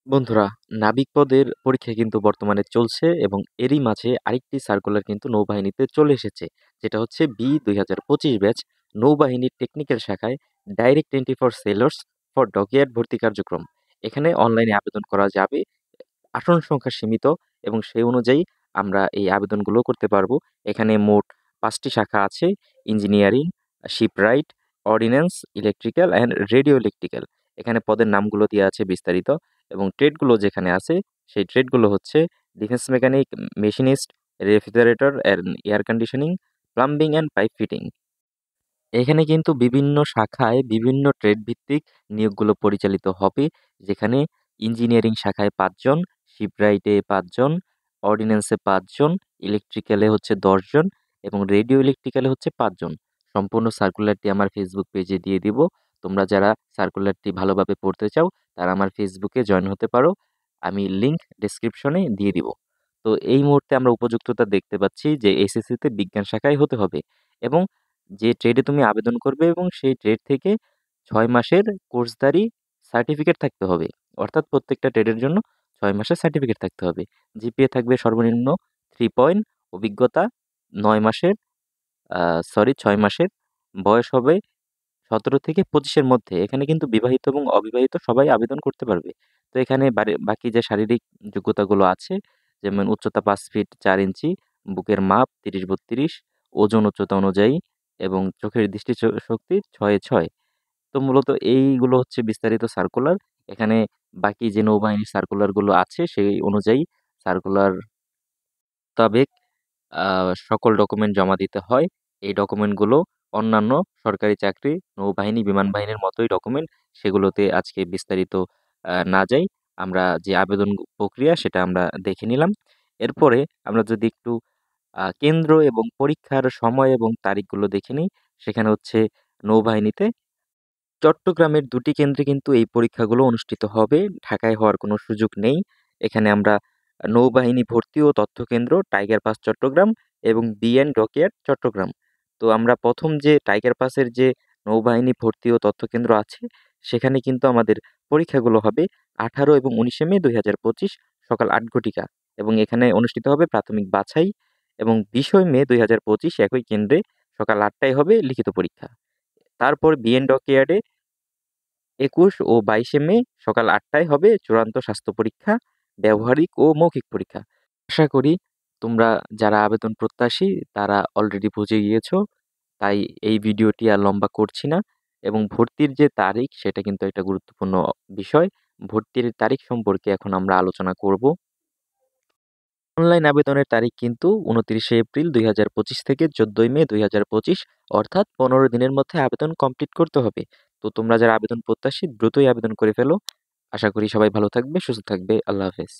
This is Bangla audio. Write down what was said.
বন্ধুরা, নাবিক পদের পরীক্ষা কিন্তু বর্তমানে চলছে এবং এরই মাঝে আরেকটি সার্কুলার কিন্তু নৌবাহিনীতে চলে এসেছে। যেটা হচ্ছে B 2025 ব্যাচ নৌবাহিনীর টেকনিক্যাল শাখায় direct entry for sailors for dockyard ভর্তি কার্যক্রম। এখানে অনলাইনে আবেদন করা যাবে। আসন সংখ্যা সীমিত এবং সেই অনুযায়ী আমরা এই আবেদনগুলো করতে পারবো। এখানে মোট ৫টি শাখা আছে: engineering, shipwright, ordnance, electrical and radio electrical. এখানে পদের নামগুলো দেওয়া আছে বিস্তারিত এবং ট্রেডগুলো যেখানে আছে সেই ট্রেডগুলো হচ্ছে defence mechanic, machinist, refrigerator and air conditioning, plumbing and pipe fitting. এখানে কিন্তু বিভিন্ন শাখায় বিভিন্ন ট্রেড ভিত্তিক নিয়োগগুলো পরিচালিত হবে, যেখানে ইঞ্জিনিয়ারিং শাখায় ৫ জন, শিপরাইটে ৫ জন, অর্ডিন্যান্সে ৫ জন, ইলেকট্রিক্যালে হচ্ছে ১০ জন এবং রেডিও ইলেকট্রিক্যালে হচ্ছে ৫ জন। সম্পূর্ণ সার্কুলারটি আমার ফেসবুক পেজে দিয়ে দিব। তোমরা যারা সার্কুলারটি ভালোভাবে পড়তে চাও তারা আমার ফেসবুকে জয়েন হতে পারো। আমি লিংক ডেসক্রিপশনে দিয়ে দিব। তো এই মুহূর্তে আমরা উপযুক্ততা দেখতে পাচ্ছি যে এসএসসিতে বিজ্ঞান শাখায় হতে হবে এবং যে ট্রেডে তুমি আবেদন করবে এবং সেই ট্রেড থেকে ৬ মাসের কোর্সধারী সার্টিফিকেট থাকতে হবে। অর্থাৎ প্রত্যেকটা ট্রেডের জন্য ৬ মাসের সার্টিফিকেট থাকতে হবে। জিপিএ থাকবে সর্বনিম্ন ৩ পয়েন্ট, অভিজ্ঞতা ৯ মাসের, ৬ মাসের, বয়স হবে ১৭ থেকে ২৫ এর মধ্যে। এখানে কিন্তু বিবাহিত এবং অবিবাহিত সবাই আবেদন করতে পারবে। তো এখানে বাকি যে শারীরিক যোগ্যতাগুলো আছে, যেমন উচ্চতা ৫ ফিট ৪ ইঞ্চি, বুকের মাপ ৩০-৩২, ওজন উচ্চতা অনুযায়ী এবং চোখের দৃষ্টি শক্তি ৬-৬। তো মূলত এইগুলো হচ্ছে বিস্তারিত সার্কুলার। এখানে বাকি যে নৌবাহিনীর সার্কুলারগুলো আছে সেই অনুযায়ী সার্কুলার মোতাবেক আ সকল ডকুমেন্ট জমা দিতে হয়। এই ডকুমেন্টগুলো অন্যান্য সরকারি চাকরি, নৌবাহিনী, বিমান বাহিনীর মতোই ডকুমেন্ট। সেগুলোতে আজকে বিস্তারিত না যাই। আমরা যে আবেদন প্রক্রিয়া সেটা আমরা দেখে নিলাম। এরপরে আমরা যদি একটু কেন্দ্র এবং পরীক্ষার সময় এবং তারিখগুলো দেখে নিই। সেখানে হচ্ছে নৌবাহিনীতে চট্টগ্রামের ২টি কেন্দ্রে কিন্তু এই পরীক্ষাগুলো অনুষ্ঠিত হবে। ঢাকায় হওয়ার কোনো সুযোগ নেই। এখানে আমরা নৌবাহিনী ভর্তি ও তথ্য কেন্দ্র টাইগার পাস চট্টগ্রাম এবং বিএন ডকইয়ার্ড চট্টগ্রাম। তো আমরা ১ম যে টাইগার পাসের যে নৌবাহিনী ভর্তি ও তথ্য কেন্দ্র আছে, সেখানে কিন্তু আমাদের পরীক্ষাগুলো হবে ১৮ এবং ১৯শে মে ২০২৫ সকাল ৮ ঘটিকা এবং এখানে অনুষ্ঠিত হবে প্রাথমিক বাছাই এবং ২০ মে ২০২৫ একই কেন্দ্রে সকাল ৮টায় হবে লিখিত পরীক্ষা। তারপর বিএন ডকইয়ার্ডে ২১ ও ২২শে মে সকাল ৮টায় হবে চূড়ান্ত স্বাস্থ্য পরীক্ষা, ব্যবহারিক ও মৌখিক পরীক্ষা। আশা করি তোমরা যারা আবেদন প্রত্যাশী তারা অলরেডি বুঝে গিয়েছো। তাই এই ভিডিওটি আর লম্বা করছি না এবং ভর্তির যে তারিখ সেটা কিন্তু একটা গুরুত্বপূর্ণ বিষয়। ভর্তির তারিখ সম্পর্কে এখন আমরা আলোচনা করব। অনলাইন আবেদনের তারিখ কিন্তু ২৯শে এপ্রিল ২০২৫ থেকে ১৪ই মে ২০২৫, অর্থাৎ ১৫ দিনের মধ্যে আবেদন কমপ্লিট করতে হবে। তো তোমরা যারা আবেদন প্রত্যাশী দ্রুতই আবেদন করে ফেলো। আশা করি সবাই ভালো থাকবে, সুস্থ থাকবে। আল্লাহ হাফেজ।